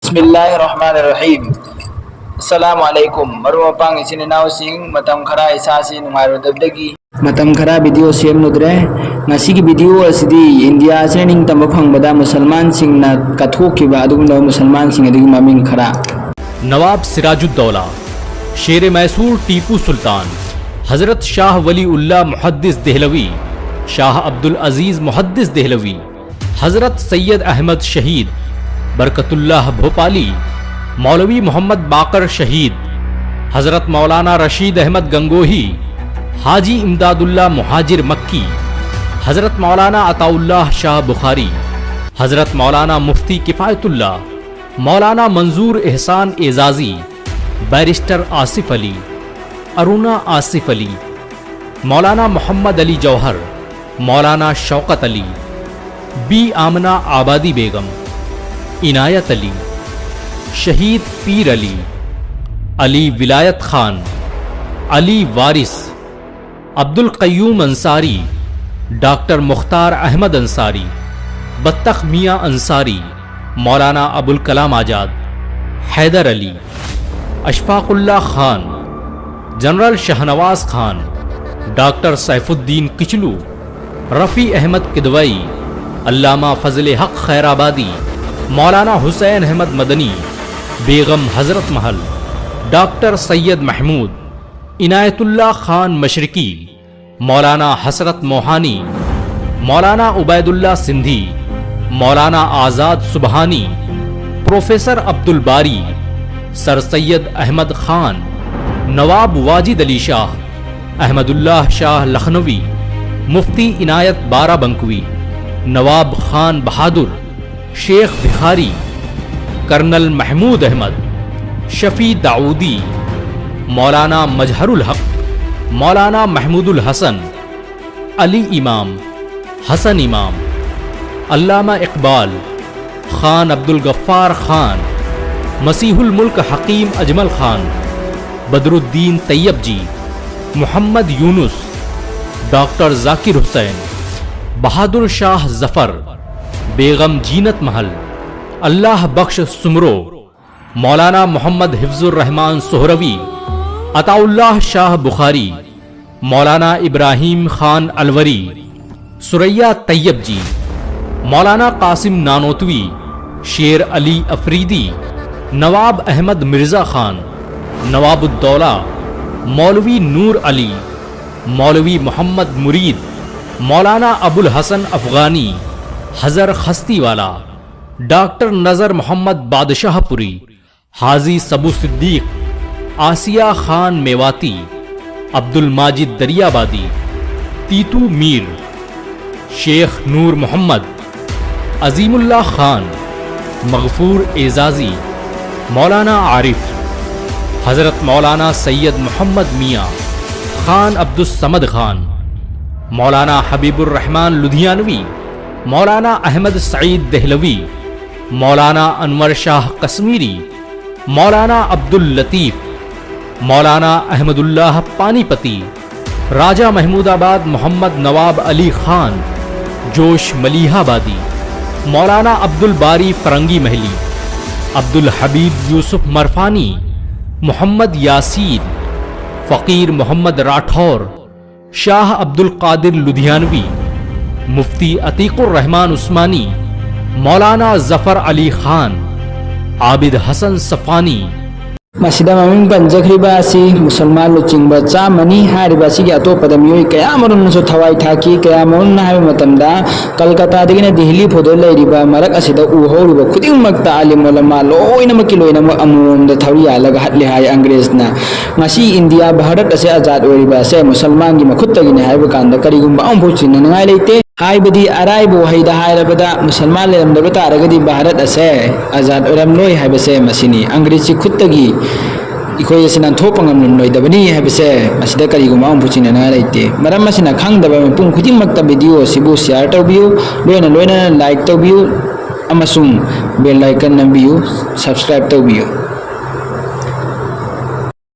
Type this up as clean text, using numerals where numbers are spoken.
Bismillahirrahmanirrahim. Assalamualaikum. Marumapang isininausing matam khara isasi nungairudabdagi matam khara video semnudre ngasigi video asidi India asining tamba phangbada musalman singna kathokiba adugumda musalman sing adigi maming khara नवाब सिराजुद्दौला, शेर मैसूर टीपू सुल्तान, हज़रत शाह वली उल्लाह मुहद्दिस देहलवी, शाह अब्दुल अजीज़ मुहद्दिस देहलवी, हज़रत सैयद अहमद शहीद, बरकतुल्लाह भोपाली, मौलवी मोहम्मद बाकर शहीद, हज़रत मौलाना रशीद अहमद गंगोही, हाजी इमदादुल्लाह मुहाजिर मक्की, हज़रत मौलाना अताउल्लाह शाह बुखारी, हज़रत मौलाना मुफ्ती किफ़ायतुल्लाह, मौलाना मंजूर एहसान एजाजी, बैरिस्टर आसिफ अली, अरुणा आसिफ अली, मौलाना मोहम्मद अली जौहर, मौलाना शौकत अली, बी आमना आबादी बेगम, इनायत अली, शहीद पीर अली विलायत खान, अली वारिस, अब्दुल क़य्यूम अंसारी, डॉक्टर मुख्तार अहमद अंसारी, बत्तख मियाँ अंसारी, मौलाना अबुल कलाम आज़ाद, हैदर अली, अशफाकुल्लाह खान, जनरल शहनवाज खान, डॉक्टर सैफुद्दीन किचलू, रफ़ी अहमद किदवई, अल्लामा फ़ज़ल हक़ खैराबादी, मौलाना हुसैन अहमद मदनी, बेगम हज़रत महल, डॉक्टर सैयद महमूद, इनायतुल्लाह खान मशरकी, मौलाना हसरत मोहानी, मौलाना उबैदुल्लाह सिंधी, मौलाना आज़ाद सुबहानी, प्रोफेसर अब्दुल बारी, सर सैयद अहमद खान, नवाब वाजिद अली शाह, अहमदुल्लाह शाह लखनवी, मुफ्ती इनायत बाराबंकवी, नवाब खान बहादुर, शेख भिखारी, कर्नल महमूद अहमद, शफ़ी दाऊदी, मौलाना मजहरुल हक़, मौलाना महमूदुल हसन, अली इमाम, हसन इमाम, अल्लामा इकबाल, खान अब्दुल गफ्फार खान, मसीहुल मुल्क हकीम अजमल खान, बदरुद्दीन तैयब जी, मोहम्मद यूनुस, डॉक्टर जाकिर हुसैन, बहादुर शाह जफ़र, बेगम जीनत महल, अल्लाह बख्श सुमरो, मौलाना मोहम्मद हिफ्जुर रहमान सोहरवी, अताउल्लाह शाह बुखारी, मौलाना इब्राहिम खान अलवरी, सुरैया तैयब जी, मौलाना कासिम नानोतवी, शेर अली अफरीदी, नवाब अहमद मिर्ज़ा खान, नवाबुद्दौला, मौलवी नूर अली, मौलवी मोहम्मद मुरीद, मौलाना अबुल हसन अफ़गानी, हज़र खस्तीवाला, डॉक्टर नज़र मोहम्मद बादशाहपुरी, हाजी सबू सिद्दीक, आसिया खान मेवाती, अब्दुल माजिद दरियाबादी, तीतू मीर, शेख नूर मोहम्मद, अजीमुल्लाह खान, मगफूर एजाजी, मौलाना आरिफ, हज़रत मौलाना सैयद मोहम्मद मियाँ, खान अब्दुस्समद खान, मौलाना हबीबुर रहमान लुधियानवी, मौलाना अहमद सईद देहलवी, मौलाना अनवर शाह कश्मीरी, मौलाना अब्दुल लतीफ़, मौलाना अहमदुल्लाह पानीपती, राजा महमूदाबाद मोहम्मद नवाब अली खान, जोश मलीहाबादी, मौलाना अब्दुल बारी फरंगी महली, अब्दुल हबीब यूसुफ मरफानी, मोहम्मद यासीन, फ़कीर मोहम्मद राठौर, शाह अब्दुल कादिर लुधियानवी, मुफ्ती अतीकुर रहमान उस्मानी, मौलाना Zafar Ali Khan, Abid Hasan सफ़ानी, masida maming panjakriba asi musalman luchingba chamani hariba sigi atoppada miyoi kaya marun so thawai thaki kaya marun na habi matamda Kolkata dagina Delhi phodo lairiba marak asida uhoriba khuding makta alim ulama loina makiloina amum da thawri alaga hatli hai angrez na ngasi India Bharat ase azad oriba se musalman gi makhutta gi ne haiba kanda karigumba ambu chinna ngai leite haibadi araibu haida hairabada musalman lemda taragadi Bharat ase azad oram loi haiba se masini angrezi khuttagi इकोई सिना थोपंग नोइदबनी हैबसे असिदा करिगुमा अम्पुचिना ना लाइते मरम मसिना खंगदबा पुंग खुदिंग मक्ता video सिबु share तौबियु लोइना लाइक तौबियु अमसुंग बेल आइकन नंबियु सब्सक्राइब तौबियु।